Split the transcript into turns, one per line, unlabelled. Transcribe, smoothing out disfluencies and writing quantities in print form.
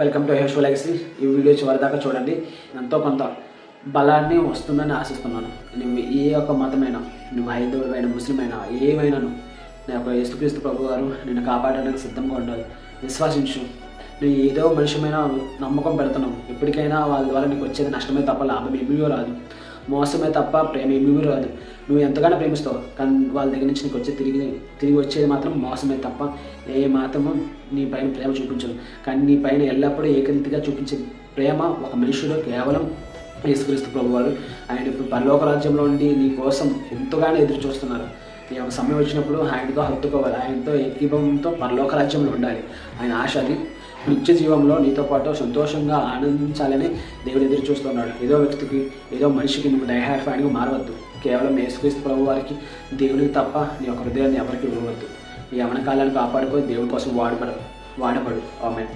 Welcome to hesh legacy. ఈ video చివరి దాకా చూడండి. ఎంతో కొంత బలాన్ని వస్తుందని ఆశిస్తున్నాను. నువ్వు ఏ ఒక్క మతమైనా, నువ్వు హైందవుడైనా, ముస్లిం అయినా, ఏమైనాను నా యొక్క యేసుక్రీస్తు ప్రభు గారు నిన్ను కాపాడడానికి సిద్ధంగా ఉండాలి. విశ్వసించు. నువ్వు ఏదో మనిషిమైన నమ్మకం పెడుతున్నావు. ఎప్పటికైనా వాళ్ళ ద్వారా నీకు వచ్చేది నష్టమే తప్ప లాభం ఏమీ రాదు. మోసమే తప్ప ప్రేమ ఏమీ రాదు. నువ్వు ఎంతగానో ప్రేమిస్తావు, కానీ వాళ్ళ దగ్గర నుంచి నీకు వచ్చే తిరిగి వచ్చేది మాత్రం మోసమే తప్ప ఏ మాత్రము నీ పైన ప్రేమ చూపించదు. కానీ నీ పైన ఎల్లప్పుడూ ఏకరీతిగా చూపించే ప్రేమ ఒక మనుషుడు కేవలం యేసుక్రీస్తు ప్రభు వారు. ఆయన ఇప్పుడు పరలోక రాజ్యంలో ఉండి నీ కోసం ఎంతగానో ఎదురు చూస్తున్నారు. నీ ఒక సమయం వచ్చినప్పుడు ఆయనతో హత్తుకోవాలి, ఆయనతో ఏకీభవంతో పరలోక రాజ్యంలో ఉండాలి. ఆయన ఆశ అది. నిత్య జీవంలో నీతో పాటు సంతోషంగా ఆనందించాలని దేవుడు ఎదురు చూస్తున్నాడు. ఏదో వ్యక్తికి, ఏదో మనిషికి నువ్వు డైహార్ఫ్యాన్గా మారవద్దు. కేవలం యేసుక్రీస్తు ప్రభు వారికి, దేవునికి తప్ప నీ యొక్క హృదయాన్ని ఎవరికి ఇవ్వవద్దు. ఈ యవన కాలాన్ని కాపాడుకొని దేవుడి కోసం వాడబడు. ఆమేన్.